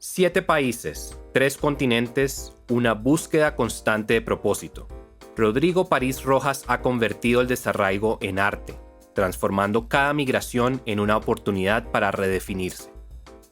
7 países, 3 continentes, una búsqueda constante de propósito. Rodrigo París Rojas ha convertido el desarraigo en arte, transformando cada migración en una oportunidad para redefinirse.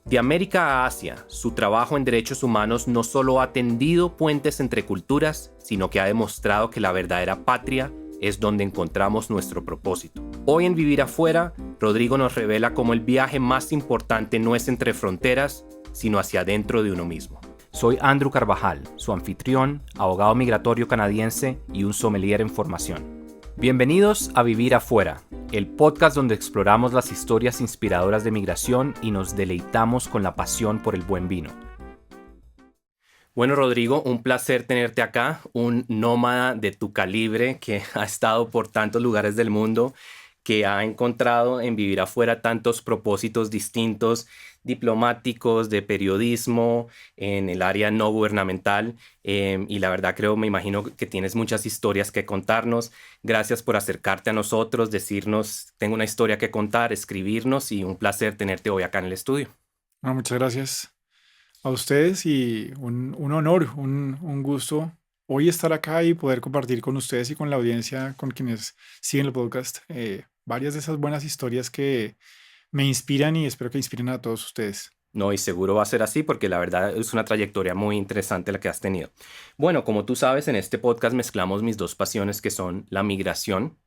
De América a Asia, su trabajo en derechos humanos no solo ha tendido puentes entre culturas, sino que ha demostrado que la verdadera patria es donde encontramos nuestro propósito. Hoy en Vivir Afuera, Rodrigo nos revela cómo el viaje más importante no es entre fronteras, sino hacia adentro de uno mismo. Soy Andrew Carvajal, su anfitrión, abogado migratorio canadiense y un sommelier en formación. Bienvenidos a Vivir Afuera, el podcast donde exploramos las historias inspiradoras de migración y nos deleitamos con la pasión por el buen vino. Bueno, Rodrigo, un placer tenerte acá, un nómada de tu calibre que ha estado por tantos lugares del mundo, que ha encontrado en Vivir Afuera tantos propósitos distintos, diplomáticos, de periodismo, en el área no gubernamental. Y la verdad me imagino que tienes muchas historias que contarnos. Gracias por acercarte a nosotros, decirnos, tengo una historia que contar, escribirnos, y un placer tenerte hoy acá en el estudio. Bueno, muchas gracias a ustedes y un honor, un gusto hoy estar acá y poder compartir con ustedes y con la audiencia, con quienes siguen el podcast, varias de esas buenas historias que me inspiran y espero que inspiren a todos ustedes. No, y seguro va a ser así porque la verdad es una trayectoria muy interesante la que has tenido. Bueno, como tú sabes, en este podcast mezclamos mis dos pasiones, que son la migración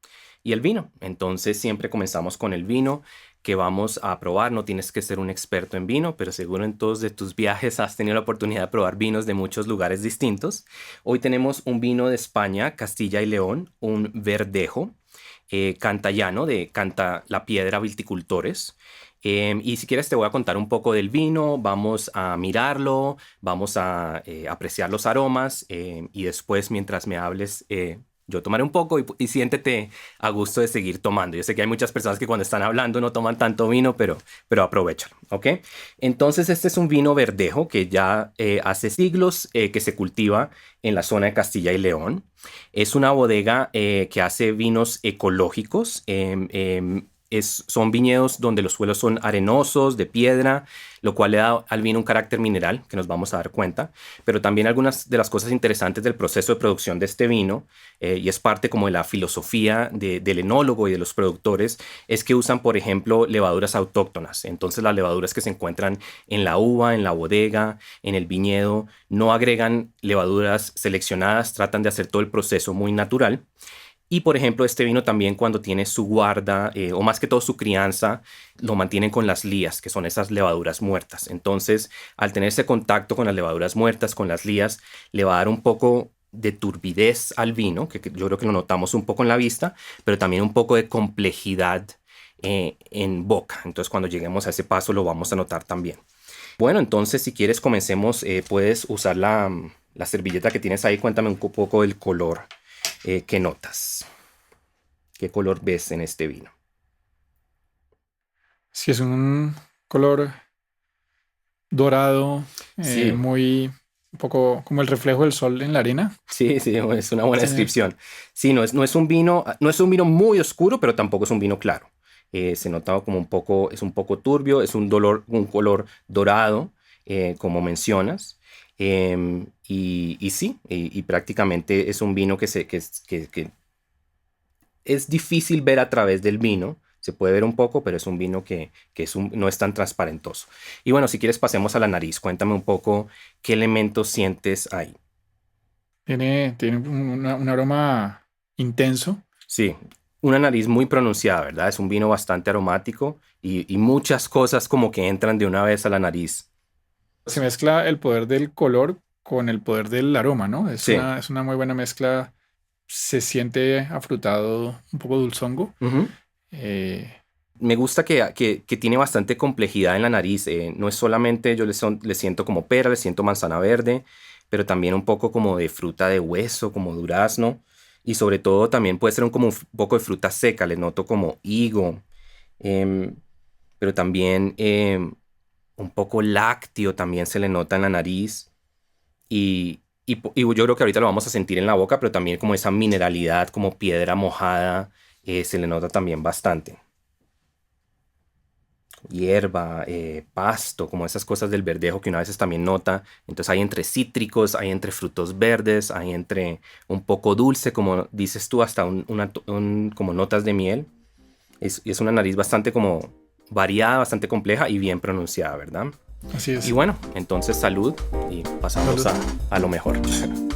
y el vino. Entonces siempre comenzamos con el vino que vamos a probar. No tienes que ser un experto en vino, pero seguro en todos de tus viajes has tenido la oportunidad de probar vinos de muchos lugares distintos. Hoy tenemos un vino de España, Castilla y León, un verdejo cantallano de Canta la Piedra Viticultores. Y si quieres te voy a contar un poco del vino, vamos a mirarlo, vamos a apreciar los aromas y después mientras me hables yo tomaré un poco y siéntete a gusto de seguir tomando. Yo sé que hay muchas personas que cuando están hablando no toman tanto vino, pero aprovechalo, ¿ok? Entonces este es un vino verdejo que ya hace siglos que se cultiva en la zona de Castilla y León. Es una bodega que hace vinos ecológicos. Son viñedos donde los suelos son arenosos, de piedra, lo cual le da al vino un carácter mineral, que nos vamos a dar cuenta. Pero también algunas de las cosas interesantes del proceso de producción de este vino, y es parte como de la filosofía del enólogo y de los productores, es que usan, por ejemplo, levaduras autóctonas. Entonces las levaduras que se encuentran en la uva, en la bodega, en el viñedo, no agregan levaduras seleccionadas, tratan de hacer todo el proceso muy natural. Y, por ejemplo, este vino también cuando tiene su guarda, o más que todo su crianza, lo mantienen con las lías, que son esas levaduras muertas. Entonces, al tener ese contacto con las levaduras muertas, con las lías, le va a dar un poco de turbidez al vino, que yo creo que lo notamos un poco en la vista, pero también un poco de complejidad en boca. Entonces, cuando lleguemos a ese paso, lo vamos a notar también. Bueno, entonces, si quieres, comencemos. Puedes usar la servilleta que tienes ahí. Cuéntame un poco del color. ¿Qué notas? ¿Qué color ves en este vino? Sí, es un color dorado, Sí, un poco como el reflejo del sol en la arena. sí, es una buena Sí, descripción. Sí, no es un vino muy oscuro, pero tampoco es un vino claro. Se nota como es un poco turbio, es un color dorado, como mencionas. Y sí, y prácticamente es un vino que es difícil ver a través del vino. Se puede ver un poco, pero es un vino que no es tan transparentoso. Y bueno, si quieres pasemos a la nariz. Cuéntame un poco qué elementos sientes ahí. tiene un aroma intenso. Sí, una nariz muy pronunciada, ¿verdad? Es un vino bastante aromático y muchas cosas como que entran de una vez a la nariz. Se mezcla el poder del color con el poder del aroma, ¿no? Sí. Es una muy buena mezcla. Se siente afrutado, un poco dulzongo. Ujú. Eh, Me gusta que tiene bastante complejidad en la nariz. No es solamente le siento como pera, le siento manzana verde, pero también un poco como de fruta de hueso, como durazno. Y sobre todo también puede ser como un poco de fruta seca, le noto como higo, em, pero también un poco lácteo también se le nota en la nariz. Y yo creo que ahorita lo vamos a sentir en la boca, pero también como esa mineralidad, como piedra mojada, se le nota también bastante. hierba, pasto, como esas cosas del verdejo que uno a veces también nota. Entonces hay entre cítricos, hay entre frutos verdes, hay entre un poco dulce, como dices tú, hasta como notas de miel. Y es una nariz bastante como variada, bastante compleja y bien pronunciada, ¿verdad? Así Y es. bueno, entonces salud y pasamos Salud. a lo mejor. Salud.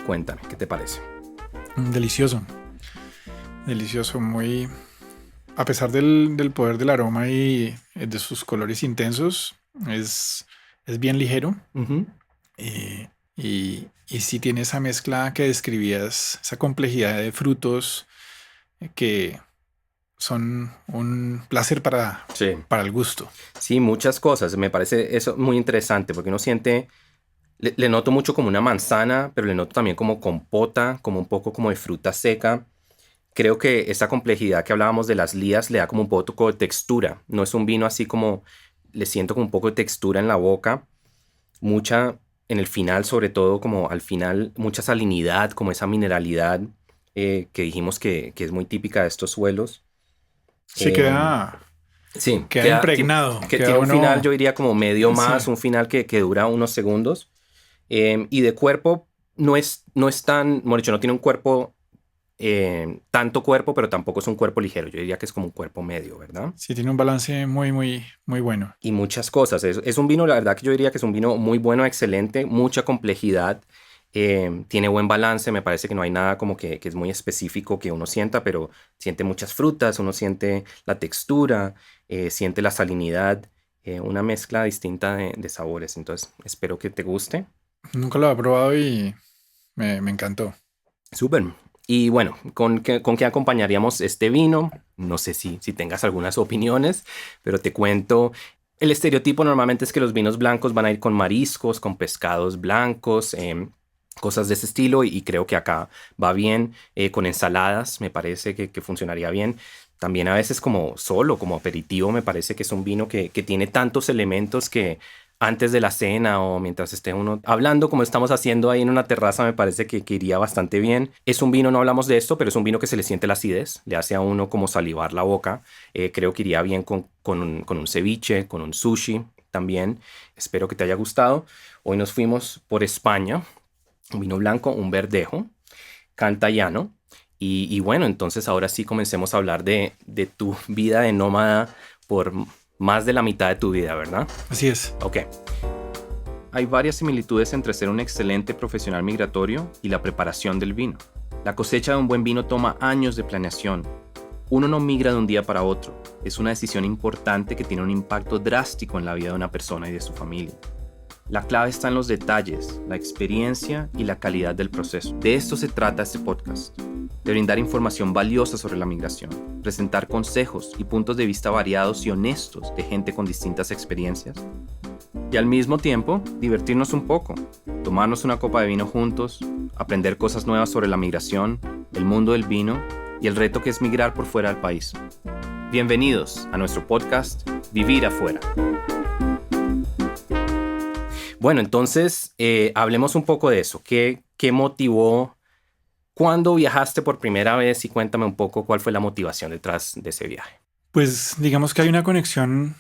Cuéntame, ¿qué te parece? Delicioso. Delicioso, muy... A pesar del poder del aroma y de sus colores intensos, es bien ligero. Ujú. Y sí tiene esa mezcla que describías, esa complejidad de frutos que son un placer Sí, para el gusto. sí, muchas cosas. Me parece eso muy interesante porque uno siente, le noto mucho como una manzana, pero le noto también como compota, como un poco como de fruta seca. Creo que esa complejidad que hablábamos de las lías le da como un poco de textura. No es un vino así como, le siento como un poco de textura en la boca. Mucha, en el final, sobre todo, como al final, mucha salinidad, como esa mineralidad que dijimos que es muy típica de estos suelos. Sí, Em, queda, sí, queda impregnado, que queda tiene un final, uno, yo diría como medio sí, más, un final que dura unos segundos. Y de cuerpo no es tan, bueno, dicho, no tiene un cuerpo, tanto cuerpo, pero tampoco es un cuerpo ligero. Yo diría que es como un cuerpo medio, ¿verdad? sí tiene un balance muy, muy, muy bueno. Y muchas cosas. Es un vino, la verdad que yo diría que es un vino muy bueno, excelente, mucha complejidad, tiene buen balance, me parece que no hay nada como que es muy específico que uno sienta, pero siente muchas frutas, uno siente la textura, siente la salinidad, una mezcla distinta de sabores. Entonces, espero que te guste. Nunca lo he probado y me encantó. Súper. Y bueno, con qué acompañaríamos este vino? No sé si tengas algunas opiniones, pero te cuento. El estereotipo normalmente es que los vinos blancos van a ir con mariscos, con pescados blancos, cosas de ese estilo, y creo que acá va bien con ensaladas, me parece que funcionaría bien. También a veces como solo, como aperitivo, me parece que es un vino que tiene tantos elementos que antes de la cena o mientras esté uno hablando, como estamos haciendo ahí en una terraza, me parece que iría bastante bien. Es un vino, no hablamos de esto, pero es un vino que se le siente la acidez, le hace a uno como salivar la boca. Creo que iría bien con un ceviche, con un sushi también. Espero que te haya gustado. Hoy nos fuimos por España, un vino blanco, un verdejo, cantallano. Y bueno, entonces ahora sí comencemos a hablar de tu vida de nómada por más de la mitad de tu vida, ¿verdad? Así es. Ok. Hay varias similitudes entre ser un excelente profesional migratorio y la preparación del vino. La cosecha de un buen vino toma años de planeación. Uno no migra de un día para otro. Es una decisión importante que tiene un impacto drástico en la vida de una persona y de su familia. La clave está en los detalles, la experiencia y la calidad del proceso. De esto se trata este podcast, de brindar información valiosa sobre la migración, presentar consejos y puntos de vista variados y honestos de gente con distintas experiencias, y al mismo tiempo divertirnos un poco, tomarnos una copa de vino juntos, aprender cosas nuevas sobre la migración, el mundo del vino y el reto que es migrar por fuera del país. Bienvenidos a nuestro podcast Vivir afuera. Bueno, entonces hablemos un poco de eso. ¿Qué motivó? ¿Cuándo viajaste por primera vez? Y cuéntame un poco cuál fue la motivación detrás de ese viaje. Pues digamos que hay una conexión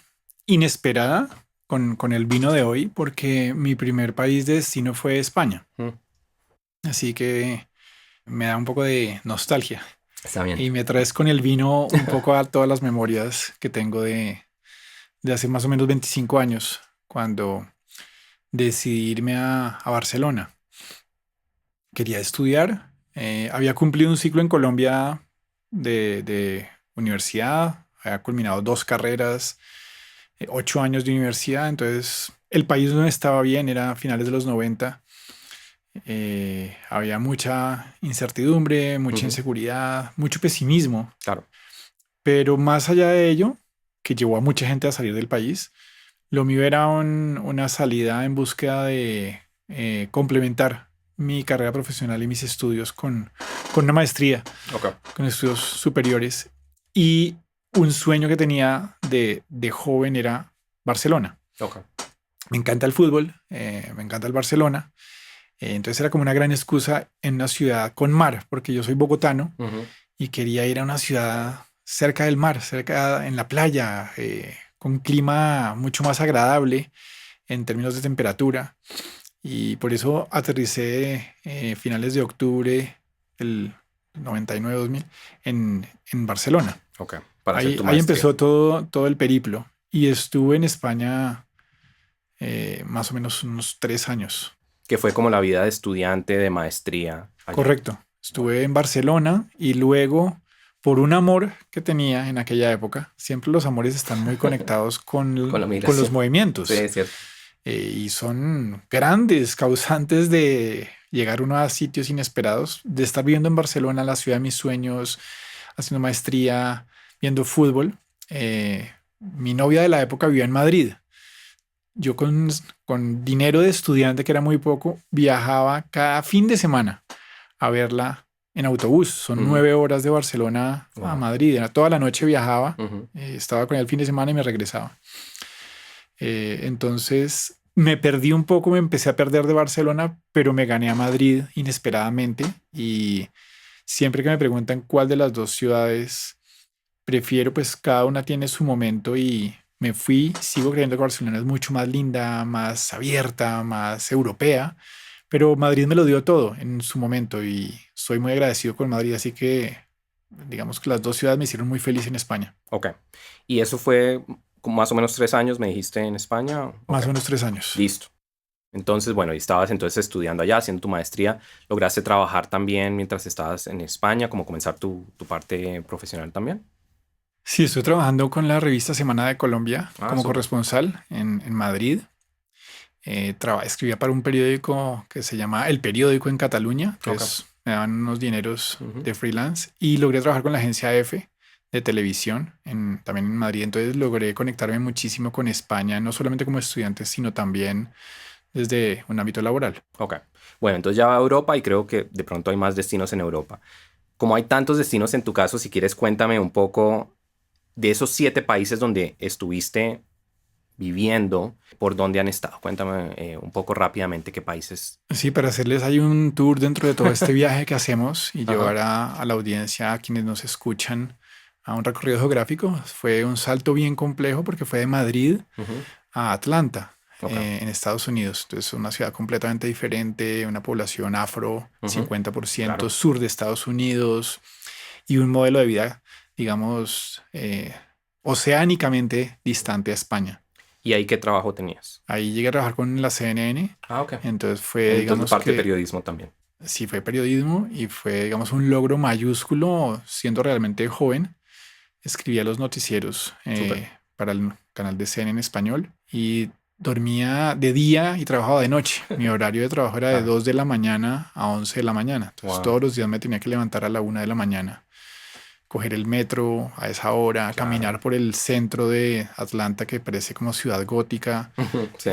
inesperada con el vino de hoy porque mi primer país de destino fue España. Mm, Así que me da un poco de nostalgia Está bien. y me traes con el vino un poco a todas las memorias que tengo de hace más o menos 25 años, cuando decidí irme a Barcelona. Quería estudiar, había cumplido un ciclo en Colombia de universidad, había culminado 2 carreras, 8 años de universidad, entonces el país donde estaba bien era a finales de los 90. Había mucha incertidumbre, mucha Ujú, inseguridad, mucho pesimismo, claro. pero más allá de ello, que llevó a mucha gente a salir del país, lo mío era una salida en búsqueda de complementar mi carrera profesional y mis estudios con una maestría, Ok. con estudios superiores. Y un sueño que tenía de joven era Barcelona. Ok. Me encanta el fútbol, me encanta el Barcelona. Entonces era como una gran excusa en una ciudad con mar, porque yo soy bogotano Ujú. y quería ir a una ciudad cerca del mar, cerca en la playa, con un clima mucho más agradable en términos de temperatura. Y por eso aterricé finales de octubre del 99-2000 en Barcelona. Ok, para hacer Ahí, tu ahí maestría. empezó todo el periplo y estuve en España más o menos unos 3 años. Que fue como la vida de estudiante de maestría allá. Correcto. Wow. Estuve en Barcelona y luego, por un amor que tenía en aquella época, siempre los amores están muy conectados Con la con los migración. Sí, movimientos es cierto. y son grandes causantes de llegar uno a sitios inesperados, de estar viviendo en Barcelona, la ciudad de mis sueños, haciendo maestría, viendo fútbol. Mi novia de la época vivía en Madrid. Yo con dinero de estudiante, que era muy poco, viajaba cada fin de semana a verla en autobús. Son Ujú. 9 horas de Barcelona a Wow. Madrid. Toda la noche viajaba, Ujú. estaba con ella el fin de semana y me regresaba. Entonces me perdí un poco, me empecé a perder de Barcelona, pero me gané a Madrid inesperadamente. Y siempre que me preguntan cuál de las dos ciudades prefiero, pues cada una tiene su momento y me fui. Sigo creyendo que Barcelona es mucho más linda, más abierta, más europea, pero Madrid me lo dio todo en su momento y soy muy agradecido con Madrid, así que digamos que las dos ciudades me hicieron muy feliz en España. Ok. ¿Y eso fue como más o menos 3 años, me dijiste, en España? Ok, Más o menos 3 años. listo. Entonces, bueno, y estabas entonces estudiando allá, haciendo tu maestría. ¿Lograste trabajar también mientras estabas en España, como comenzar tu parte profesional también? Sí, estoy trabajando con la revista Semana de Colombia Ah, como súper. corresponsal en Madrid. Escribía para un periódico que se llama El Periódico en Cataluña, Ok. entonces me daban unos dineros Ujú. de freelance y logré trabajar con la agencia F de televisión también en Madrid, entonces logré conectarme muchísimo con España, no solamente como estudiante, sino también desde un ámbito laboral. Ok. Bueno, entonces ya va a Europa y creo que de pronto hay más destinos en Europa. Como hay tantos destinos en tu caso, si quieres cuéntame un poco de esos 7 países donde estuviste viviendo, por dónde han estado. Cuéntame un poco rápidamente qué países. Sí, para hacerles hay un tour dentro de todo este viaje que hacemos y Ajá. llevar a la audiencia, a quienes nos escuchan, a un recorrido geográfico. Fue un salto bien complejo porque fue de Madrid Ujú. a Atlanta, Ok. en Estados Unidos. Entonces, una ciudad completamente diferente, una población afro, Ujú. 50% Claro. sur de Estados Unidos y un modelo de vida, digamos, oceánicamente distante a España. ¿Y ahí qué trabajo tenías? Ahí llegué a trabajar con la CNN, Ah, ok. entonces fue, Entonces digamos parte de que periodismo también. sí fue periodismo y fue, digamos, un logro mayúsculo siendo realmente joven. Escribía los noticieros Súper. para el canal de CNN en español y dormía de día y trabajaba de noche. Mi horario de trabajo era de Claro. 2 de la mañana a 11 de la mañana. Entonces Wow. todos los días me tenía que levantar a la 1 de la mañana, coger el metro a esa hora, Claro. caminar por el centro de Atlanta que parece como ciudad gótica. Sí.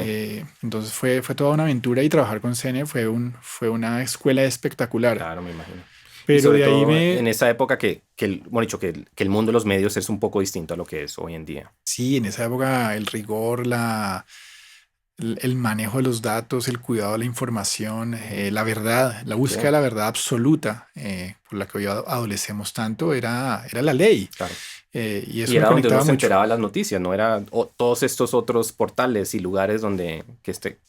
Entonces fue toda una aventura y trabajar con CNN fue una escuela espectacular. Claro, me imagino. Y Pero sobre de ahí todo en me, esa época bueno, dicho, que el mundo de los medios es un poco distinto a lo que es hoy en día. sí, en esa época el rigor, el manejo de los datos, el cuidado de la información, Ujú. la verdad, la Sí, búsqueda de la verdad absoluta, por la que hoy adolecemos tanto, era la ley. claro. Y Y eso me era donde uno conectaba se mucho. enteraba de las noticias, no era todos estos otros portales y lugares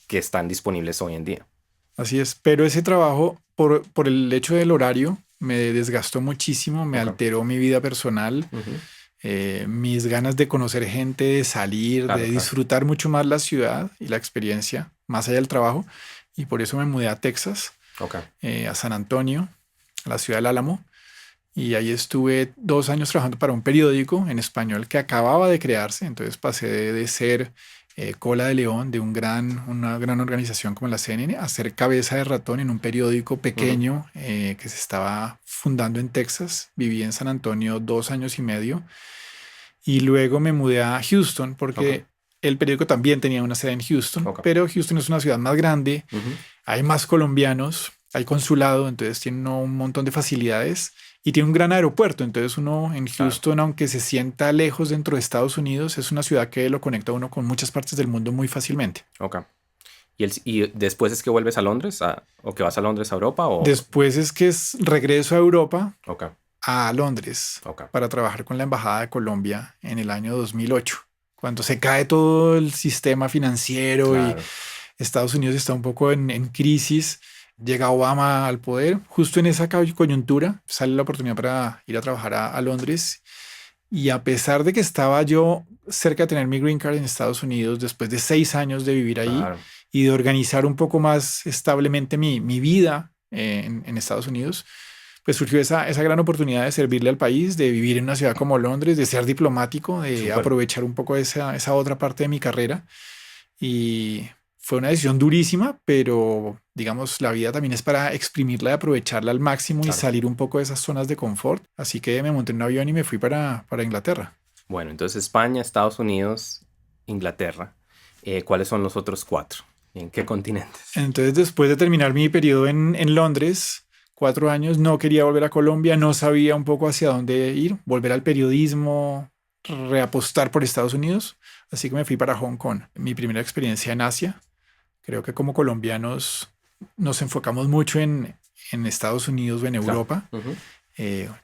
que están disponibles hoy en día. Así es. Pero ese trabajo, por el hecho del horario, me desgastó muchísimo, me Ok. alteró mi vida personal, Ujú. mis ganas de conocer gente, de salir, Claro, de claro. disfrutar mucho más la ciudad y la experiencia, más allá del trabajo. Y por eso me mudé a Texas, Ok. a San Antonio, a la ciudad del Álamo. Y ahí estuve 2 años trabajando para un periódico en español que acababa de crearse. Entonces pasé de ser cola de león de una gran organización como la CNN a ser cabeza de ratón en un periódico Ujú. pequeño que se estaba fundando en Texas. Viví en San Antonio 2 años y medio y luego me mudé a Houston Ok. porque el periódico también tenía una sede en Houston, Ok. pero Houston es una ciudad más grande, Ujú. hay más colombianos, hay consulado, entonces tiene uno un montón de facilidades y tiene un gran aeropuerto. Entonces uno en Claro. Houston, aunque se sienta lejos dentro de Estados Unidos, es una ciudad que lo conecta a uno con muchas partes del mundo muy fácilmente. Ok. ¿Y después es que vuelves a Londres o que vas a Londres, a Europa? Después es que regreso a Europa, Ok, a Londres, ok, para trabajar con la Embajada de Colombia en el año 2008, cuando se cae todo el sistema financiero y claro, Estados Unidos está un poco en crisis. Llega Obama al poder. Justo en esa coyuntura sale la oportunidad para ir a trabajar a Londres. Y a pesar de que estaba yo cerca de tener mi green card en Estados Unidos, después de 6 años de vivir ahí claro, y de organizar un poco más establemente mi vida en Estados Unidos, pues surgió esa gran oportunidad de servirle al país, de vivir en una ciudad como Londres, de ser diplomático, de súper. aprovechar un poco esa otra parte de mi carrera. Y fue una decisión durísima, pero digamos, la vida también es para exprimirla y aprovecharla al máximo y Claro. salir un poco de esas zonas de confort. Así que me monté en un avión y me fui para Inglaterra. Bueno, entonces España, Estados Unidos, Inglaterra. ¿Cuáles son los otros cuatro? ¿En qué continentes? Entonces, después de terminar mi periodo en Londres, 4 años, no quería volver a Colombia, no sabía un poco hacia dónde ir, volver al periodismo, reapostar por Estados Unidos. Así que me fui para Hong Kong. Mi primera experiencia en Asia. Creo que como colombianos nos enfocamos mucho en Estados Unidos o en Claro. Europa, Ujú,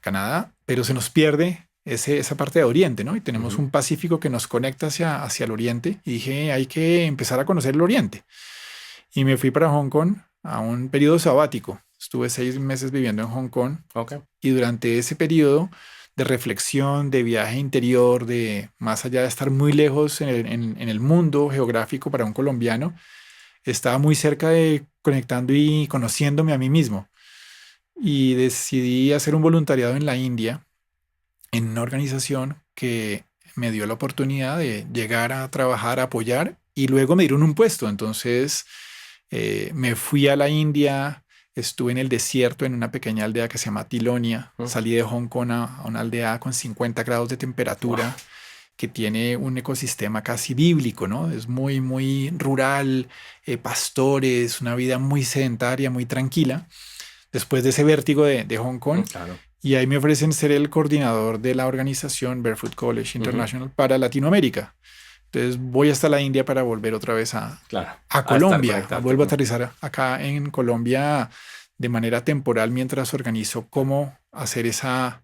Canadá, pero se nos pierde esa parte de Oriente, ¿no? Y tenemos ujú. un Pacífico que nos conecta hacia el Oriente. Y dije, hay que empezar a conocer el Oriente. Y me fui para Hong Kong a un periodo sabático. Estuve 6 meses viviendo en Hong Kong Ok, y durante ese periodo de reflexión, de viaje interior, de más allá de estar muy lejos en el mundo geográfico para un colombiano, estaba muy cerca de conectando y conociéndome a mí mismo. Y decidí hacer un voluntariado en la India, en una organización que me dio la oportunidad de llegar a trabajar, a apoyar y luego me dieron un puesto. Entonces me fui a la India, estuve en el desierto en una pequeña aldea que se llama Tilonia. mm, Salí de Hong Kong a una aldea con 50 grados de wow, temperatura que tiene un ecosistema casi bíblico, ¿no? Es muy, muy rural, pastores, una vida muy sedentaria, muy tranquila, después de ese vértigo de Hong Kong. claro, Y ahí me ofrecen ser el coordinador de la organización Barefoot College ujú, International para Latinoamérica. Entonces voy hasta la India para volver otra vez claro. a A estar Colombia. conectarte Vuelvo a con... aterrizar acá en Colombia de manera temporal mientras organizo cómo hacer esa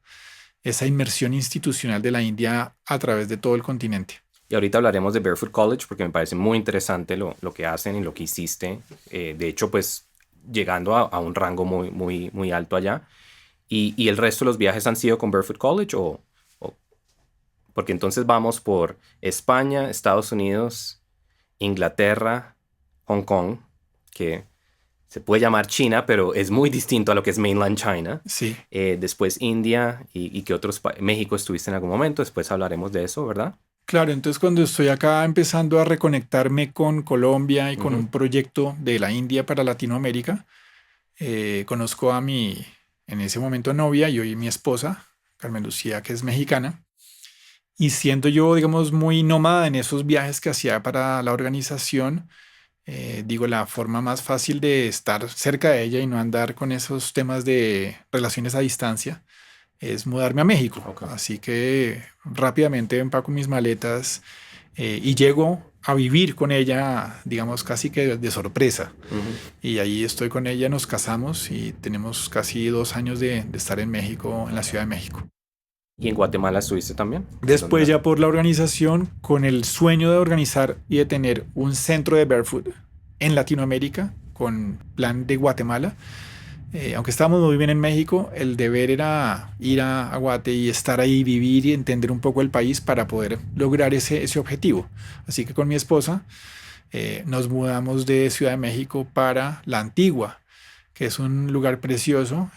inmersión institucional de la India a través de todo el continente. Y ahorita hablaremos de Barefoot College porque me parece muy interesante lo que hacen y lo que hiciste. De hecho, pues llegando a un rango muy, muy, muy alto allá. ¿Y el resto de los viajes han sido con Barefoot College o- porque entonces vamos por España, Estados Unidos, Inglaterra, Hong Kong, que se puede llamar China, pero es muy distinto a lo que es mainland China. Sí, Después India y que México estuviste en algún momento. Después hablaremos de eso, ¿verdad? claro. Entonces cuando estoy acá empezando a reconectarme con Colombia y con Ujú, un proyecto de la India para Latinoamérica, conozco a en ese momento novia y hoy mi esposa, Carmen Lucía, que es mexicana. Y siendo yo, digamos, muy nómada en esos viajes que hacía para la organización, digo, la forma más fácil de estar cerca de ella y no andar con esos temas de relaciones a distancia es mudarme a México. ok. Así que rápidamente empaco mis maletas y llego a vivir con ella, digamos, casi que de sorpresa. Ujú. Y ahí estoy con ella, nos casamos y tenemos casi 2 años de estar en México, en la Ciudad de México. ¿Y en Guatemala estuviste también? ¿En dónde Después nace? ya por la organización, con el sueño de organizar y de tener un centro de barefoot en Latinoamérica, con plan de Guatemala. Aunque estábamos muy bien en México, el deber era ir a Guate y estar ahí, vivir y entender un poco el país para poder lograr ese objetivo. Así que con mi esposa nos mudamos de Ciudad de México para La Antigua, que es un lugar precioso,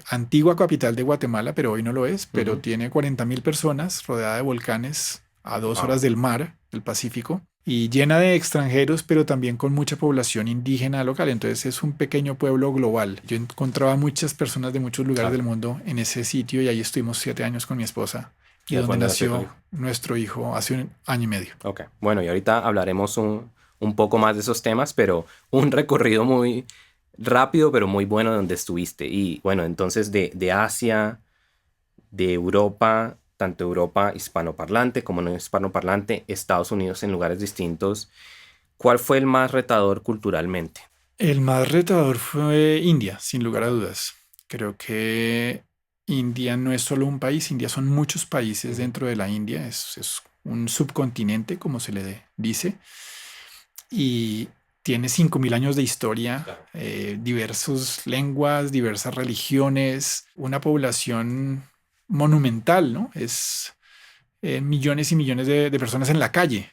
antigua capital de Guatemala, pero hoy no lo es, pero Ujú. tiene 40.000 personas, rodeada de volcanes, a 2 horas Wow. del mar, del Pacífico, y llena de extranjeros, pero también con mucha población indígena local. Entonces es un pequeño pueblo global. Yo encontraba muchas personas de muchos lugares Claro. del mundo en ese sitio y ahí estuvimos 7 años con mi esposa y Y ahí fue donde donde nació tu nació hijo. nuestro hijo hace un año y medio. Ok. Bueno, y ahorita hablaremos un poco más de esos temas, pero un recorrido muy rápido, pero muy bueno donde estuviste. Y bueno, entonces de Asia, de Europa, tanto Europa hispanoparlante como no hispanoparlante, Estados Unidos en lugares distintos. ¿Cuál fue el más retador culturalmente? El más retador fue India, sin lugar a dudas. Creo que India no es solo un país, India son muchos países Ujú. dentro de la India, es un subcontinente, como se le dice, y tiene 5.000 años de historia, Claro. diversas lenguas, diversas religiones, una población monumental, ¿no? Es millones y millones de personas en la calle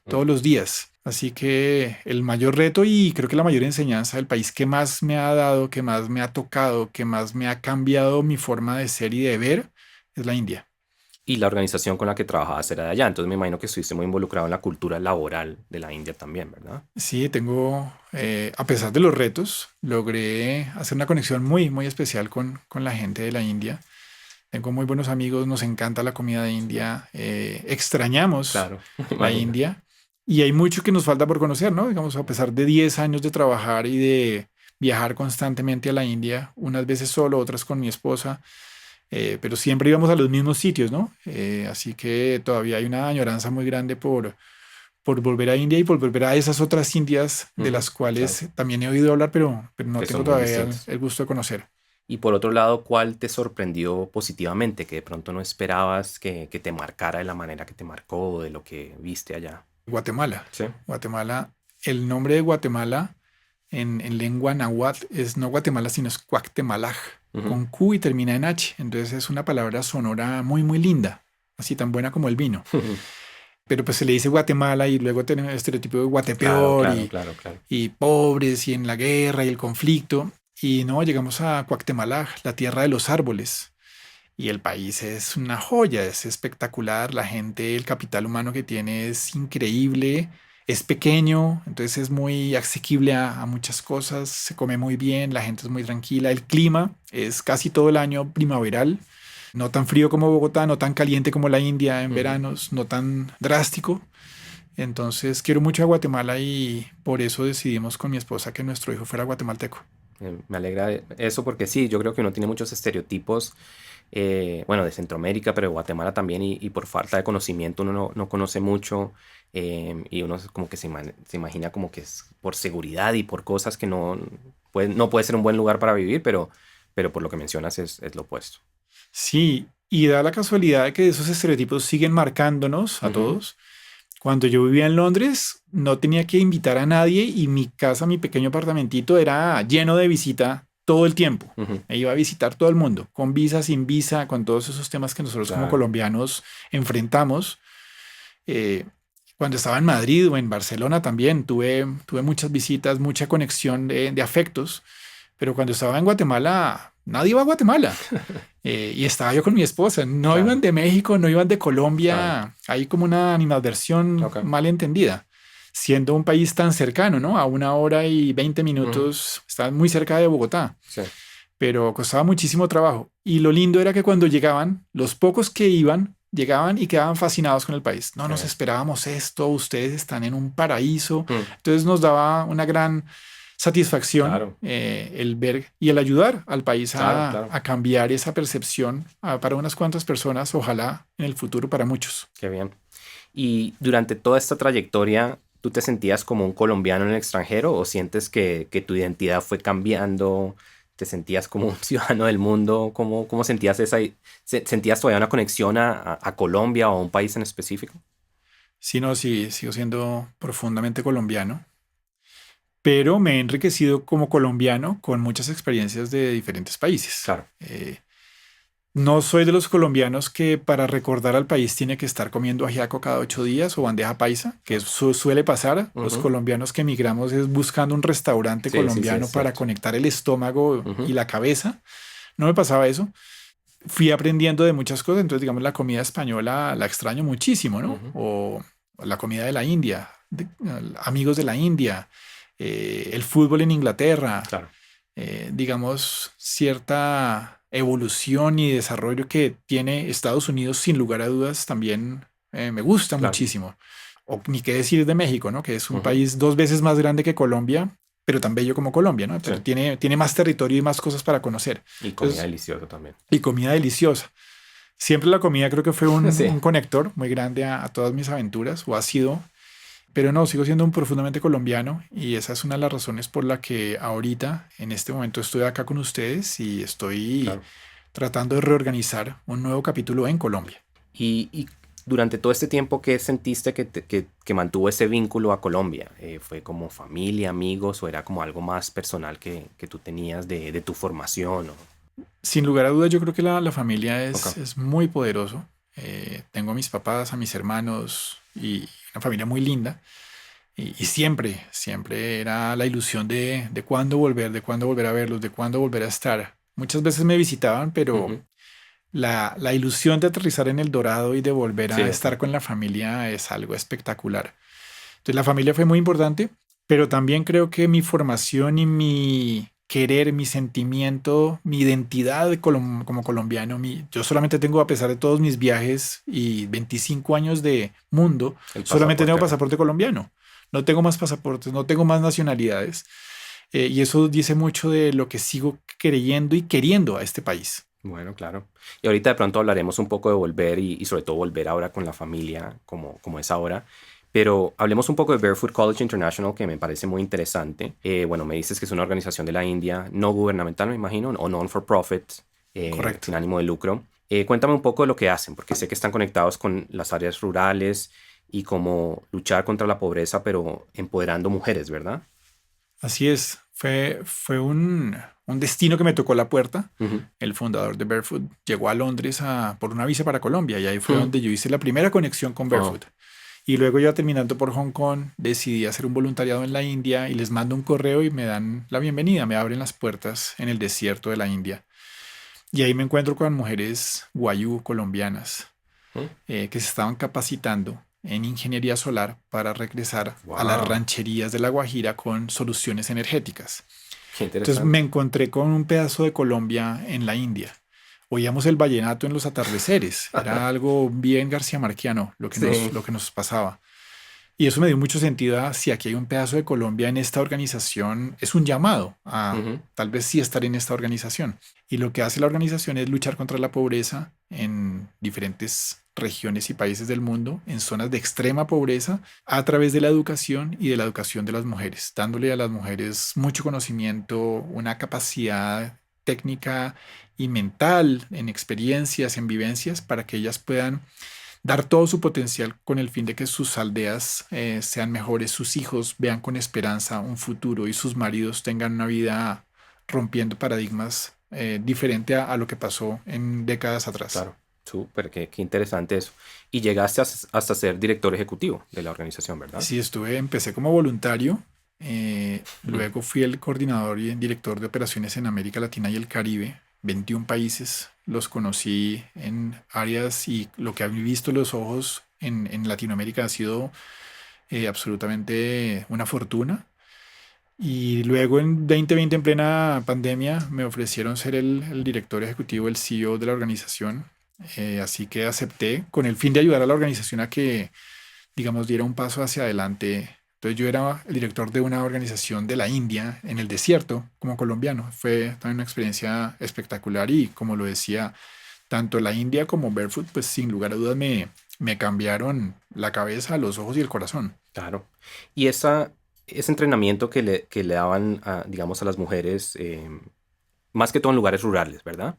todos los días. Así que el mayor reto y creo que la mayor enseñanza del país que más me ha dado, que más me ha tocado, que más me ha cambiado mi forma de ser y de ver es la India. Y la organización con la que trabajabas era de allá, entonces me imagino que estuviste muy involucrado en la cultura laboral de la India también, ¿verdad? Sí, tengo, a pesar de los retos, logré hacer una conexión muy, muy especial con la gente de la India. Tengo muy buenos amigos, nos encanta la comida de India, extrañamos Claro, me la imagino. India y hay mucho que nos falta por conocer, ¿no? Digamos, a pesar de 10 años de trabajar y de viajar constantemente a la India, unas veces solo, otras con mi esposa, pero siempre íbamos a los mismos sitios, ¿no? Así que todavía hay una añoranza muy grande por volver a India y por volver a esas otras Indias de Ujú, las claro, cuales también he oído hablar, pero no que tengo son muy todavía distintos. el gusto de conocer. Y por otro lado, ¿cuál te sorprendió positivamente, que de pronto no esperabas que te marcara de la manera que te marcó o de lo que viste allá? Guatemala. Sí. Guatemala, el nombre de Guatemala en lengua náhuatl es no Guatemala, sino es Cuactemalaj, Ujú. con Q y termina en H. Entonces es una palabra sonora muy, muy linda, así tan buena como el vino. Pero pues se le dice Guatemala y luego tenemos el estereotipo de Claro, Guatepeor claro, claro, claro. y pobres y en la guerra y el conflicto. Y no, llegamos a Cuactemalaj, la tierra de los árboles. Y el país es una joya, es espectacular. La gente, el capital humano que tiene es increíble. Es pequeño, entonces es muy asequible a muchas cosas. Se come muy bien, la gente es muy tranquila. El clima es casi todo el año primaveral. No tan frío como Bogotá, no tan caliente como la India en Ujú. veranos, no tan drástico. Entonces quiero mucho a Guatemala y por eso decidimos con mi esposa que nuestro hijo fuera guatemalteco. Me alegra eso porque sí, yo creo que uno tiene muchos estereotipos, bueno, de Centroamérica, pero de Guatemala también, y por falta de conocimiento uno no conoce mucho, y uno como que se imagina como que es por seguridad y por cosas que no puede ser un buen lugar para vivir, pero por lo que mencionas es lo opuesto. Sí, y da la casualidad de que esos estereotipos siguen marcándonos a Ujú, todos. Cuando yo vivía en Londres, no tenía que invitar a nadie y mi casa, mi pequeño apartamentito era lleno de visita todo el tiempo. ujú, Me iba a visitar todo el mundo, con visa, sin visa, con todos esos temas que nosotros como claro. colombianos enfrentamos. Eh, Cuando estaba en Madrid o en Barcelona también tuve muchas visitas, mucha conexión de afectos, pero cuando estaba en Guatemala, nadie iba a Guatemala. Y estaba yo con mi esposa. No iban Claro, de México, no iban de claro. Colombia. Hay como una animadversión Ok. mal entendida. Siendo un país tan cercano, ¿no? A 1 hora y 20 Ujú, minutos, está muy cerca de Bogotá, sí, pero costaba muchísimo trabajo. Y lo lindo era que cuando llegaban, los pocos que iban, llegaban y quedaban fascinados con el país. No qué nos bien. esperábamos esto, ustedes están en un paraíso. Mm, Entonces nos daba una gran satisfacción claro, el ver y el ayudar al país claro, claro. a cambiar esa percepción para unas cuantas personas, ojalá en el futuro para muchos. Qué bien. Y durante toda esta trayectoria, ¿tú te sentías como un colombiano en el extranjero o sientes que tu identidad fue cambiando? ¿Te sentías como un ciudadano del mundo? ¿Cómo sentías sentías todavía una conexión a Colombia o a un país en específico? Si no, sí, sigo siendo profundamente colombiano, pero me he enriquecido como colombiano con muchas experiencias de diferentes países. Claro. No soy de los colombianos que para recordar al país tiene que estar comiendo ajiaco cada 8 días o bandeja paisa, que Ok. eso suele pasar. Los Ujú. colombianos que emigramos es buscando un restaurante Sí, sí, sí, es colombiano para cierto. conectar el estómago y Ujú, la cabeza. No me pasaba eso. Fui aprendiendo de muchas cosas, entonces digamos la comida española la extraño muchísimo, ¿no? ujú. O la comida de la India, amigos de la India, el fútbol en Inglaterra, Claro. digamos, cierta evolución y desarrollo que tiene Estados Unidos, sin lugar a dudas, también me gusta Claro. muchísimo. O ni qué decir de México, ¿no? Que es un Ujú. país 2 veces más grande que Colombia, pero tan bello como Colombia, ¿no? Sí. Pero tiene más territorio y más cosas para conocer. Y comida Entonces, deliciosa también. y comida deliciosa. Siempre la comida creo que fue un Sí. conector muy grande a todas mis aventuras, o ha sido. pero no, sigo siendo un profundamente colombiano y esa es una de las razones por la que ahorita, en este momento, estoy acá con ustedes y estoy Claro. tratando de reorganizar un nuevo capítulo en Colombia. Y durante todo este tiempo, ¿qué sentiste que mantuvo ese vínculo a Colombia? ¿Fue como familia, amigos o era como algo más personal que tú tenías de tu formación? Sin lugar a dudas, yo creo que la familia Ok. es muy poderoso. Tengo a mis papás, a mis hermanos y una familia muy linda. Y siempre, siempre era la ilusión de de cuándo volver a verlos, de cuándo volver a estar. Muchas veces me visitaban, pero Ujú. la ilusión de aterrizar en El Dorado y de volver Sí, a ok. estar con la familia es algo espectacular. Entonces la familia fue muy importante, pero también creo que mi formación y mi querer, mi sentimiento, mi identidad como colombiano, yo solamente tengo, a pesar de todos mis viajes y 25 años de mundo, El solamente tengo pasaporte acá. pasaporte colombiano. No tengo más pasaportes, no tengo más nacionalidades. Y eso dice mucho de lo que sigo creyendo y queriendo a este país. Bueno, claro. Y ahorita de pronto hablaremos un poco de volver y sobre todo volver ahora con la familia como es ahora. Pero hablemos un poco de Barefoot College International, que me parece muy interesante. Bueno, me dices que es una organización de la India, no gubernamental, me imagino, o non-for-profit, Correcto. sin ánimo de lucro. Cuéntame un poco de lo que hacen, porque sé que están conectados con las áreas rurales y cómo luchar contra la pobreza, pero empoderando mujeres, ¿verdad? Así es, fue un destino que me tocó la puerta. Ujú. El fundador de Barefoot llegó a Londres por una visa para Colombia y ahí fue Ujú. donde yo hice la primera conexión con Oh, Barefoot. Y luego ya terminando por Hong Kong, decidí hacer un voluntariado en la India y les mando un correo y me dan la bienvenida, me abren las puertas en el desierto de la India. Y ahí me encuentro con mujeres guayú colombianas mm, que se estaban capacitando en ingeniería solar para regresar a las wow, rancherías de La Guajira con soluciones energéticas. qué Entonces me interesante. encontré con un pedazo de Colombia en la India. Oíamos el vallenato en los atardeceres. Era algo bien García Marquiano Sí. lo que nos pasaba. Y eso me dio mucho sentido a si aquí hay un pedazo de Colombia en esta organización, es un llamado a Ujú. tal vez sí estar en esta organización. Y lo que hace la organización es luchar contra la pobreza en diferentes regiones y países del mundo, en zonas de extrema pobreza, a través de la educación y de la educación de las mujeres, dándole a las mujeres mucho conocimiento, una capacidad técnica y mental en experiencias, en vivencias, para que ellas puedan dar todo su potencial con el fin de que sus aldeas sean mejores, sus hijos vean con esperanza un futuro y sus maridos tengan una vida rompiendo paradigmas diferente a lo que pasó en décadas atrás. Claro, súper, qué interesante eso. Y llegaste hasta ser director ejecutivo de la organización, ¿verdad? Sí, empecé como voluntario, Mm. luego fui el coordinador y director de operaciones en América Latina y el Caribe, 21 países, los conocí en áreas y lo que han visto los ojos en Latinoamérica ha sido absolutamente una fortuna. Y luego en 2020, en plena pandemia, me ofrecieron ser el director ejecutivo, el CEO de la organización. Así que acepté con el fin de ayudar a la organización a que, digamos, diera un paso hacia adelante. Entonces yo era el director de una organización de la India en el desierto como colombiano. Fue también una experiencia espectacular y como lo decía, tanto la India como Barefoot, pues sin lugar a dudas me cambiaron la cabeza, los ojos y el corazón. Claro. Y ese entrenamiento que le daban, digamos, a las mujeres, más que todo en lugares rurales, ¿verdad?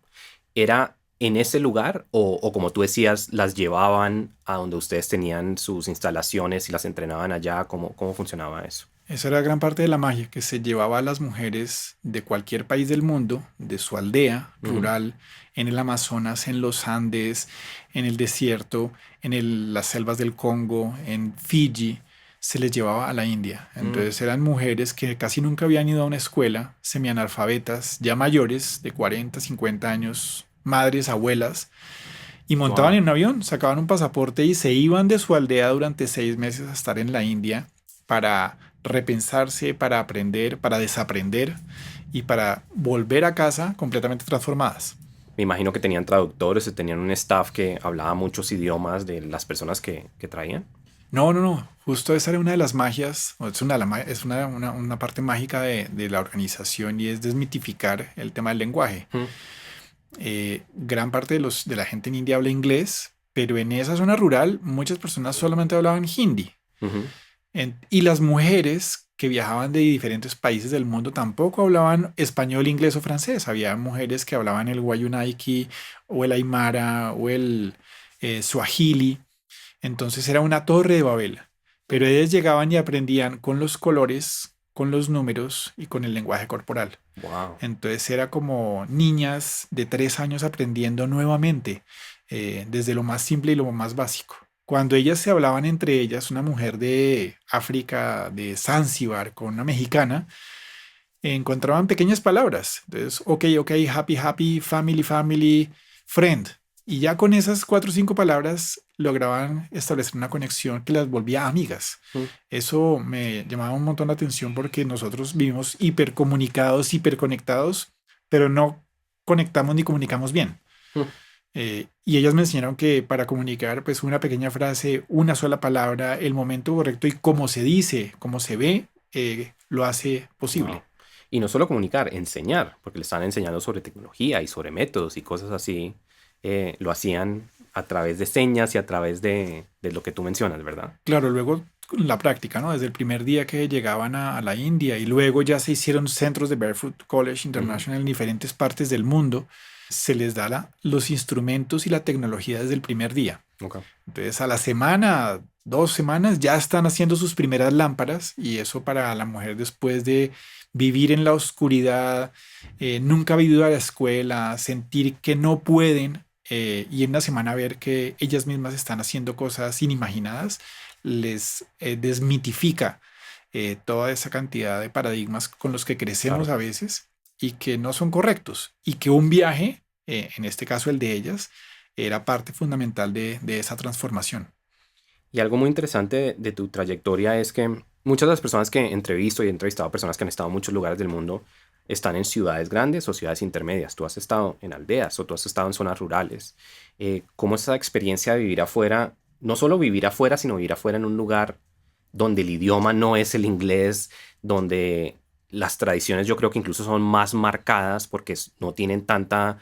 ¿Era en ese lugar o como tú decías, las llevaban a donde ustedes tenían sus instalaciones y las entrenaban allá? ¿Cómo funcionaba eso? Esa era gran parte de la magia, que se llevaba a las mujeres de cualquier país del mundo, de su aldea Ujú. rural, en el Amazonas, en los Andes, en el desierto, las selvas del Congo, en Fiji, se les llevaba a la India. Mm. Entonces eran mujeres que casi nunca habían ido a una escuela, semianalfabetas, ya mayores, de 40, 50 años, madres, abuelas, y montaban Wow. en un avión, sacaban un pasaporte y se iban de su aldea durante 6 meses a estar en la India para repensarse, para aprender, para desaprender y para volver a casa completamente transformadas. Me imagino que tenían traductores, tenían un staff que hablaba muchos idiomas de las personas que traían. No, no, no. Justo esa era una de las magias, o es es una parte mágica de la organización y es desmitificar el tema del lenguaje. Mm. Gran parte de la gente en India habla inglés, pero en esa zona rural muchas personas solamente hablaban hindi. Ujú. Y las mujeres que viajaban de diferentes países del mundo tampoco hablaban español, inglés o francés. Había mujeres que hablaban el Wayunaiki o el Aymara o el Swahili. Entonces era una torre de Babel. Pero ellas llegaban y aprendían con los colores, con los números y con el lenguaje corporal. Wow. Entonces era como niñas de 3 años aprendiendo nuevamente, desde lo más simple y lo más básico. Cuando ellas se hablaban entre ellas, una mujer de África, de Zanzíbar, con una mexicana, encontraban pequeñas palabras. Entonces, ok, ok, happy, happy, family, family, friend. Y ya con esas 4 o 5 palabras lograban establecer una conexión que las volvía amigas. Mm, Eso me llamaba un montón la atención porque nosotros vivimos hipercomunicados, hiperconectados, pero no conectamos ni comunicamos bien. mm. Y ellas me enseñaron que para comunicar, pues una pequeña frase, una sola palabra, el momento correcto y cómo se dice, cómo se ve, lo hace Wow. posible. Y no solo comunicar, enseñar, porque le están enseñando sobre tecnología y sobre métodos y cosas así. Lo hacían a través de señas y a través de lo que tú mencionas, ¿verdad? Claro, luego la práctica, ¿no? Desde el primer día que llegaban a la India y luego ya se hicieron centros de Barefoot College Ujú. International en diferentes partes del mundo, se les da los instrumentos y la tecnología desde el primer día. Ok. Entonces, a la semana, 2 semanas, ya están haciendo sus primeras lámparas y eso para la mujer después de vivir en la oscuridad, nunca haber ido a la escuela, sentir que no pueden y en una semana ver que ellas mismas están haciendo cosas inimaginadas, les desmitifica toda esa cantidad de paradigmas con los que crecemos Claro. a veces y que no son correctos y que un viaje, en este caso el de ellas, era parte fundamental de esa transformación. Y algo muy interesante de tu trayectoria es que muchas de las personas que entrevisto y he entrevistado personas que han estado en muchos lugares del mundo están en ciudades grandes o ciudades intermedias. Tú has estado en aldeas o tú has estado en zonas rurales. ¿Cómo es esa experiencia de vivir afuera? No solo vivir afuera, sino vivir afuera en un lugar donde el idioma no es el inglés, donde las tradiciones yo creo que incluso son más marcadas porque no tienen tanta,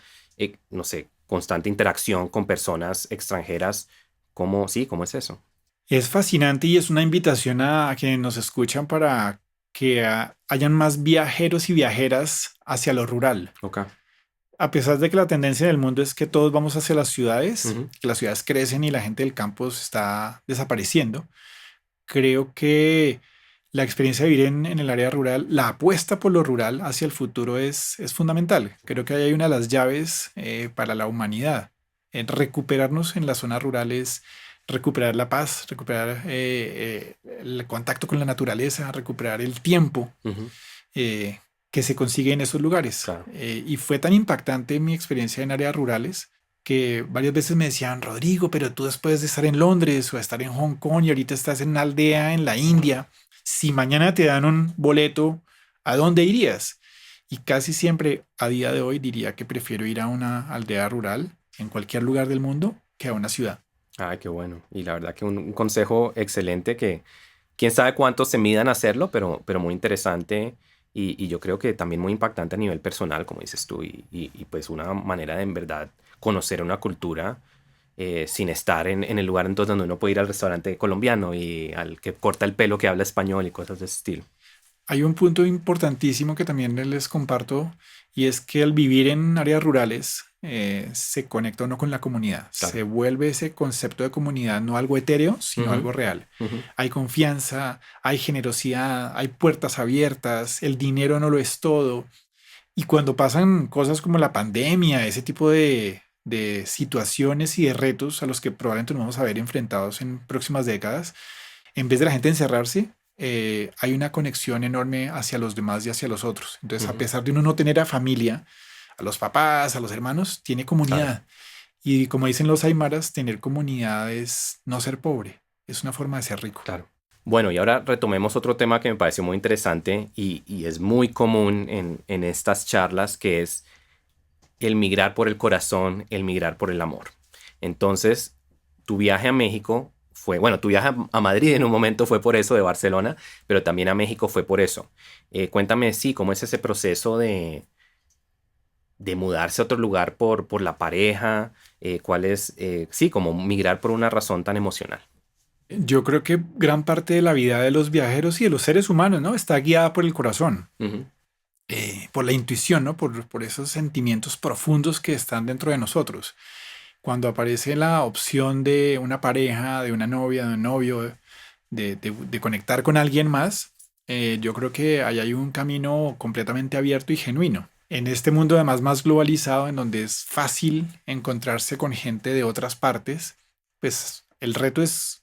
no sé, constante interacción con personas extranjeras. ¿Cómo, sí, cómo es eso? Es fascinante y es una invitación a quienes nos escuchan para que hayan más viajeros y viajeras hacia lo rural. Ok. A pesar de que la tendencia del mundo es que todos vamos hacia las ciudades, Ujú. que las ciudades crecen y la gente del campo se está desapareciendo, creo que la experiencia de vivir en el área rural, la apuesta por lo rural hacia el futuro es fundamental. Creo que ahí hay una de las llaves para la humanidad. En recuperarnos en las zonas rurales, recuperar la paz, recuperar el contacto con la naturaleza, recuperar el tiempo Ujú. eh, que se consigue en esos lugares. Claro. Y fue tan impactante mi experiencia en áreas rurales que varias veces me decían, Rodrigo, pero tú después de estar en Londres o estar en Hong Kong y ahorita estás en una aldea en la India, si mañana te dan un boleto, ¿a dónde irías? Y casi siempre a día de hoy diría que prefiero ir a una aldea rural en cualquier lugar del mundo que a una ciudad. Ay, qué bueno. Y la verdad que un consejo excelente que quién sabe cuántos se midan a hacerlo, pero muy interesante y yo creo que también muy impactante a nivel personal, como dices tú, y pues una manera de en verdad conocer una cultura sin estar en el lugar entonces donde uno puede ir al restaurante colombiano y al que corta el pelo que habla español y cosas de ese estilo. Hay un punto importantísimo que también les comparto y es que al vivir en áreas rurales se conecta uno con la comunidad, Claro. se vuelve ese concepto de comunidad no algo etéreo, sino Ujú. algo real. Ujú. Hay confianza, hay generosidad, hay puertas abiertas, el dinero no lo es todo. Y cuando pasan cosas como la pandemia, ese tipo de situaciones y de retos a los que probablemente nos vamos a ver enfrentados en próximas décadas, en vez de la gente encerrarse, hay una conexión enorme hacia los demás y hacia los otros. Entonces, a Ujú. pesar de uno no tener a familia, a los papás, a los hermanos, tiene Claro. comunidad. Y como dicen los aymaras, tener comunidad es no ser pobre, es una forma de ser rico. Claro. Bueno, y ahora retomemos otro tema que me pareció muy interesante y es muy común en estas charlas, que es el migrar por el corazón, el migrar por el amor. Entonces, tu viaje a México fue, bueno, tu viaje a Madrid en un momento fue por eso de Barcelona, pero también a México fue por eso. Cuéntame, sí, cómo es ese proceso de mudarse a otro lugar por la pareja, cuál es, sí, como migrar por una razón tan emocional. Yo creo que gran parte de la vida de los viajeros y de los seres humanos, ¿no? Está guiada por el corazón, Ujú. por la intuición, ¿no? Por esos sentimientos profundos que están dentro de nosotros. Cuando aparece la opción de una pareja, de una novia, de un novio, de conectar con alguien más, yo creo que ahí hay un camino completamente abierto y genuino. En este mundo además más globalizado, en donde es fácil encontrarse con gente de otras partes, pues el reto es,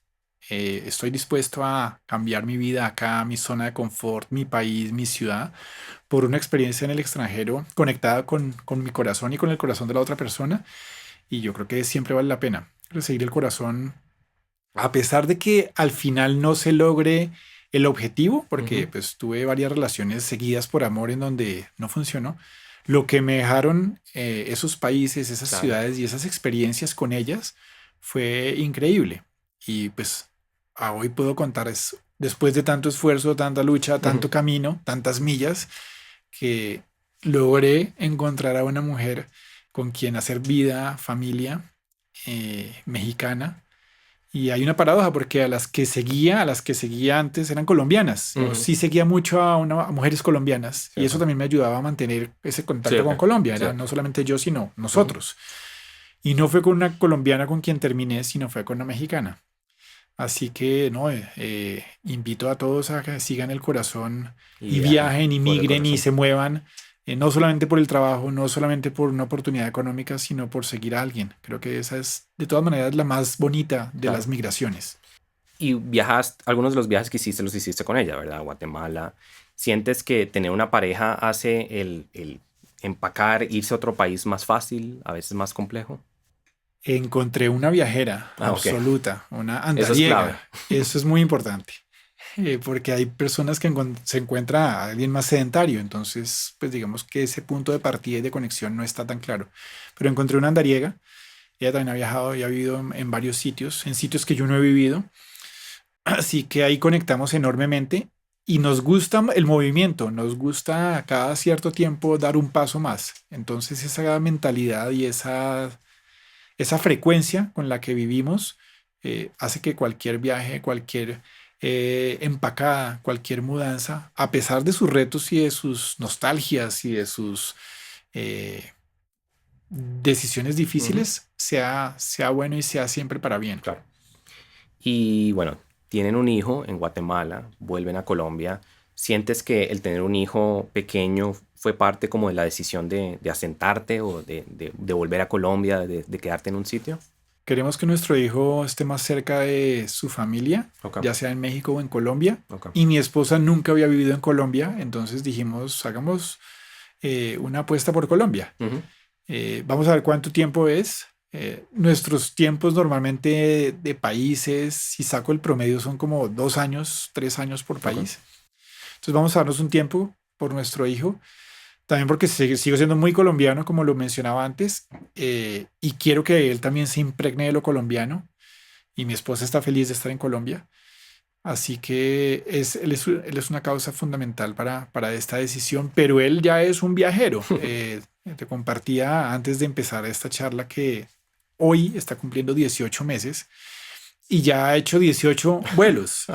estoy dispuesto a cambiar mi vida acá, mi zona de confort, mi país, mi ciudad, por una experiencia en el extranjero conectada con mi corazón y con el corazón de la otra persona. Y yo creo que siempre vale la pena seguir el corazón, a pesar de que al final no se logre el objetivo, porque Ujú. pues tuve varias relaciones seguidas por amor en donde no funcionó. Lo que me dejaron esos países, esas Claro. ciudades y esas experiencias con ellas fue increíble. Y pues a hoy puedo contar, es, después de tanto esfuerzo, tanta lucha, Ujú. tanto camino, tantas millas, que logré encontrar a una mujer con quien hacer vida, familia mexicana. Y hay una paradoja porque a las que seguía antes eran colombianas. Yo Ujú. sí seguía mucho a mujeres colombianas y eso Cierto. también me ayudaba a mantener ese Sí, contacto ok. con Colombia. Era no Cierto. solamente yo, sino Ujú. nosotros. Y no fue con una colombiana con quien terminé, sino fue con una mexicana. Así que no, invito a todos a que sigan el corazón Y y viajen viajen y por el migren y corazón. se muevan, no solamente por el trabajo, no solamente por una oportunidad económica, sino por seguir a alguien. Creo que esa es, de todas maneras, la más bonita de las Claro. migraciones. Y viajaste, algunos de los viajes que hiciste los hiciste con ella, ¿verdad? Guatemala. ¿Sientes que tener una pareja hace el empacar, irse a otro país más fácil, a veces más complejo? Encontré una viajera Ah, ok. absoluta, una Eso es clave. andariega. Eso es muy importante, porque hay personas que se encuentra a alguien más sedentario, entonces, pues digamos que ese punto de partida y de conexión no está tan claro. Pero encontré una andariega, ella también ha viajado y ha vivido en varios sitios, en sitios que yo no he vivido, así que ahí conectamos enormemente y nos gusta el movimiento, nos gusta cada cierto tiempo dar un paso más. Entonces esa mentalidad y esa frecuencia con la que vivimos hace que cualquier viaje, cualquier empacada, cualquier mudanza, a pesar de sus retos y de sus nostalgias y de sus eh, decisiones Ujú. difíciles, sea bueno y sea siempre para bien. Claro. Y bueno, tienen un hijo en Guatemala, vuelven a Colombia. ¿Sientes que el tener un hijo pequeño fue parte como de la decisión de asentarte o de volver a Colombia, de quedarte en un sitio? Queremos que nuestro hijo esté más cerca de su familia, Ok, ya sea en México o en Colombia. ok. Y mi esposa nunca había vivido en Colombia, entonces dijimos, hagamos una apuesta por Colombia. Ujú. Vamos a ver cuánto tiempo es. Nuestros tiempos normalmente de países, si saco el promedio, son como 2 años, 3 años por Ok. país. Entonces vamos a darnos un tiempo por nuestro hijo. También porque sigo siendo muy colombiano, como lo mencionaba antes, y quiero que él también se impregne de lo colombiano. Y mi esposa está feliz de estar en Colombia. Así que él es una causa fundamental para esta decisión, pero él ya es un viajero. Te compartía antes de empezar esta charla que hoy está cumpliendo 18 meses y ya ha hecho 18 vuelos.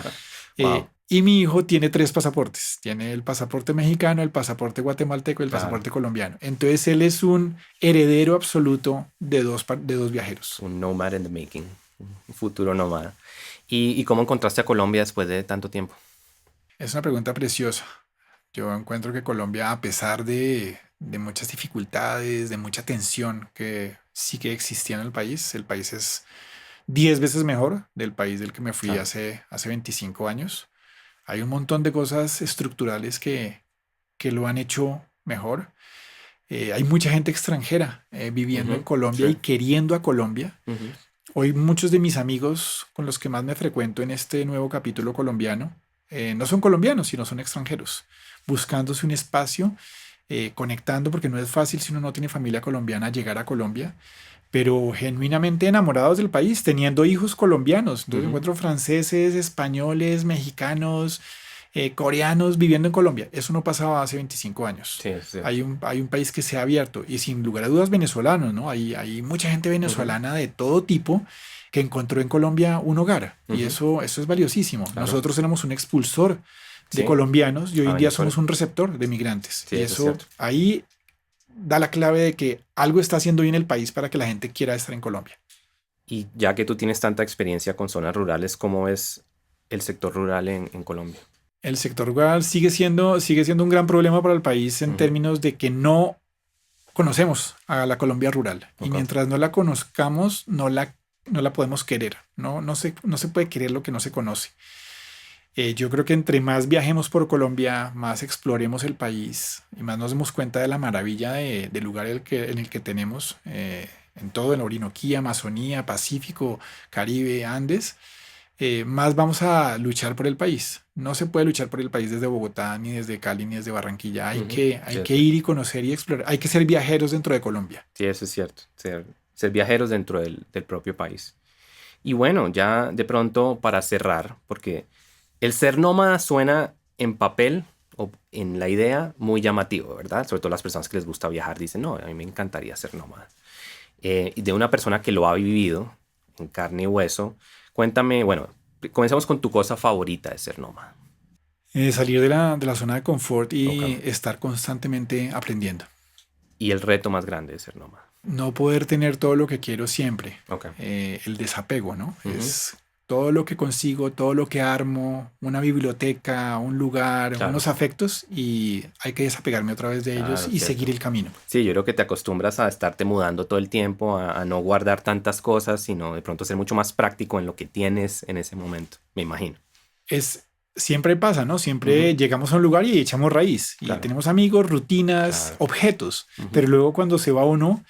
Wow, Y mi hijo tiene 3 pasaportes. Tiene el pasaporte mexicano, el pasaporte guatemalteco y el claro. pasaporte colombiano. Entonces él es un heredero absoluto de dos viajeros. Un nomad in the making, un futuro nómada. ¿Y cómo encontraste a Colombia después de tanto tiempo? Es una pregunta preciosa. Yo encuentro que Colombia, a pesar de muchas dificultades, de mucha tensión que sí que existía en el país es 10 veces mejor del país del que me fui Claro. hace 25 años. Hay un montón de cosas estructurales que lo han hecho mejor. Hay mucha gente extranjera viviendo en Ujú. Colombia Sí. y queriendo a Colombia. Ujú. Hoy muchos de mis amigos con los que más me frecuento en este nuevo capítulo colombiano no son colombianos, sino son extranjeros, buscándose un espacio, conectando, porque no es fácil si uno no tiene familia colombiana llegar a Colombia, pero genuinamente enamorados del país, teniendo hijos colombianos. Entonces Ujú. encuentro franceses, españoles, mexicanos, coreanos viviendo en Colombia. Eso no pasaba hace 25 años. Sí, es cierto. Hay un país que se ha abierto y sin lugar a dudas venezolanos, ¿no? Hay mucha gente Ujú. venezolana de todo tipo que encontró en Colombia un hogar. Y Ujú. eso es valiosísimo. Claro. Nosotros éramos un expulsor de Sí, colombianos y hoy a en día Venezuela. somos un receptor de migrantes. Sí, Y eso es eso cierto. ahí da la clave de que algo está haciendo bien el país para que la gente quiera estar en Colombia. Y ya que tú tienes tanta experiencia con zonas rurales, ¿cómo ves el sector rural en Colombia? El sector rural sigue siendo un gran problema para el país en Ujú. términos de que no conocemos a la Colombia rural. Y Ok. mientras no la conozcamos, no la podemos querer. No se puede querer lo que no se conoce. Yo creo que entre más viajemos por Colombia, más exploremos el país y más nos demos cuenta de la maravilla del lugar en el que tenemos, en todo el Orinoquía, Amazonía, Pacífico, Caribe, Andes, más vamos a luchar por el país. No se puede luchar por el país desde Bogotá, ni desde Cali, ni desde Barranquilla. Ujú. Sí, Hay es que cierto. ir y conocer y explorar. Hay que ser viajeros dentro de Colombia. Sí, eso es cierto. Ser viajeros dentro del propio país. Y bueno, ya de pronto para cerrar, porque el ser nómada suena en papel o en la idea muy llamativo, ¿verdad? Sobre todo las personas que les gusta viajar dicen, no, a mí me encantaría ser nómada. Y de una persona que lo ha vivido en carne y hueso, cuéntame, bueno, comencemos con tu cosa favorita de ser nómada. Salir de la zona de confort Ok. y estar constantemente aprendiendo. Y el reto más grande de ser nómada. No poder tener todo lo que quiero siempre. Ok. El desapego, ¿no? Ujú. Es todo lo que consigo, todo lo que armo, una biblioteca, un lugar, Claro, unos afectos y hay que desapegarme otra vez de ellos claro, y seguir cierto. el camino. Sí, yo creo que te acostumbras a estarte mudando todo el tiempo, a no guardar tantas cosas, sino de pronto ser mucho más práctico en lo que tienes en ese momento, me imagino. Siempre pasa, ¿no? Ujú. Siempre llegamos a un lugar y echamos raíz y Claro, tenemos amigos, rutinas, claro. objetos, Ujú. pero luego cuando se va uno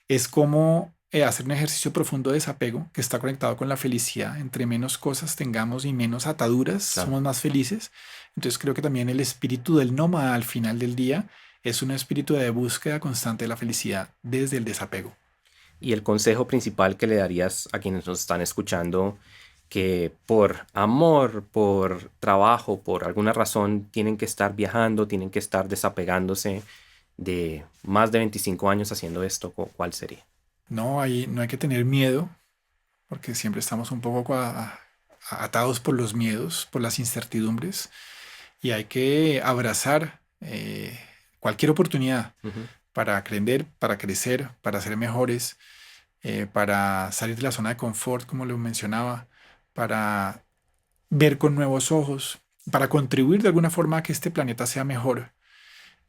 es como hacer un ejercicio profundo de desapego que está conectado con la felicidad. Entre menos cosas tengamos y menos ataduras, Claro. somos más felices. Entonces creo que también el espíritu del nómada al final del día es un espíritu de búsqueda constante de la felicidad desde el desapego. Y el consejo principal que le darías a quienes nos están escuchando, que por amor, por trabajo, por alguna razón, tienen que estar viajando, tienen que estar desapegándose de más de 25 años haciendo esto, ¿cuál sería? No hay que tener miedo porque siempre estamos un poco atados por los miedos, por las incertidumbres y hay que abrazar cualquier oportunidad Ujú. para aprender, para crecer, para ser mejores, para salir de la zona de confort, como lo mencionaba, para ver con nuevos ojos, para contribuir de alguna forma a que este planeta sea mejor.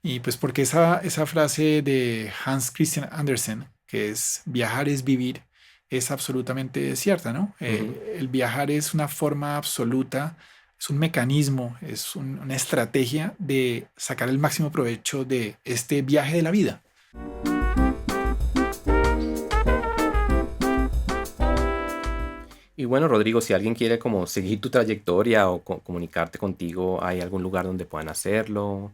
Y pues porque esa frase de Hans Christian Andersen, que es viajar es vivir, es absolutamente cierta, ¿no? Ujú. El viajar es una forma absoluta, es un mecanismo, una estrategia de sacar el máximo provecho de este viaje de la vida. Y bueno, Rodrigo, si alguien quiere como seguir tu trayectoria o comunicarte contigo, ¿hay algún lugar donde puedan hacerlo?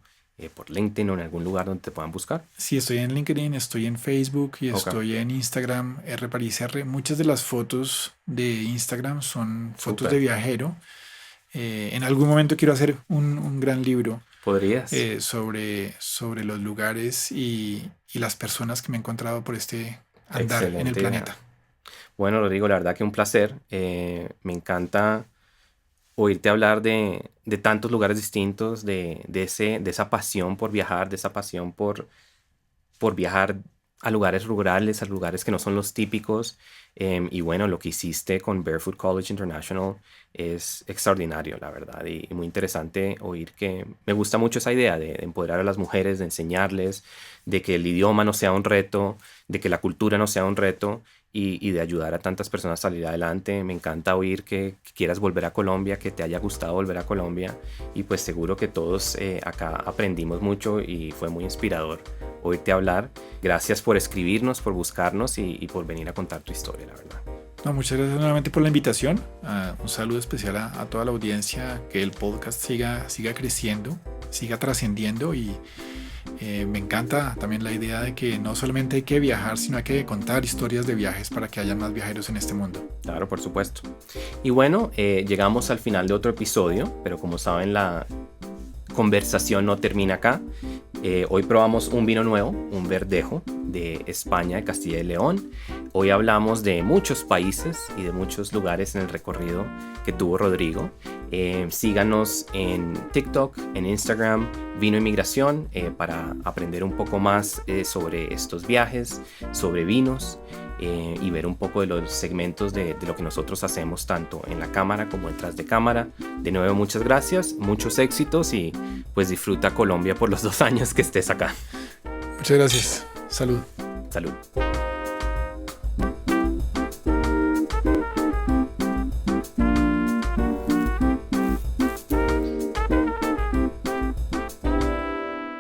Por LinkedIn o en algún lugar donde te puedan buscar. Sí, estoy en LinkedIn, estoy en Facebook y Ok, estoy en Instagram, R. Muchas de las fotos de Instagram son fotos de súper. viajero. En algún momento quiero hacer un gran libro ¿Podrías? sobre los lugares y las personas que me he encontrado por este andar en el Excelente idea. planeta. Bueno, Rodrigo, la verdad que un placer. Me encanta oírte hablar de tantos lugares distintos, de esa pasión por viajar, de esa pasión por viajar a lugares rurales, a lugares que no son los típicos. Y bueno, lo que hiciste con Barefoot College International es extraordinario, la verdad, y muy interesante oír que me gusta mucho esa idea de empoderar a las mujeres, de enseñarles, de que el idioma no sea un reto, de que la cultura no sea un reto. Y de ayudar a tantas personas a salir adelante. Me encanta oír que quieras volver a Colombia, que te haya gustado volver a Colombia. Y pues seguro que todos acá aprendimos mucho y fue muy inspirador oírte hablar. Gracias por escribirnos, por buscarnos y por venir a contar tu historia, la verdad. No, muchas gracias nuevamente por la invitación. Un saludo especial a toda la audiencia, que el podcast siga creciendo, siga trascendiendo y me encanta también la idea de que no solamente hay que viajar, sino hay que contar historias de viajes para que haya más viajeros en este mundo. Claro, por supuesto. Y bueno, llegamos al final de otro episodio, pero como saben, la conversación no termina acá. Hoy probamos un vino nuevo, un verdejo de España, de Castilla y León. Hoy hablamos de muchos países y de muchos lugares en el recorrido que tuvo Rodrigo. Síganos en TikTok, en Instagram, Vino Inmigración, para aprender un poco más sobre estos viajes, sobre vinos, y ver un poco de los segmentos de lo que nosotros hacemos tanto en la cámara como detrás de cámara. De nuevo, muchas gracias, muchos éxitos y pues disfruta Colombia por los 2 años que estés acá. Muchas gracias. Salud. Salud.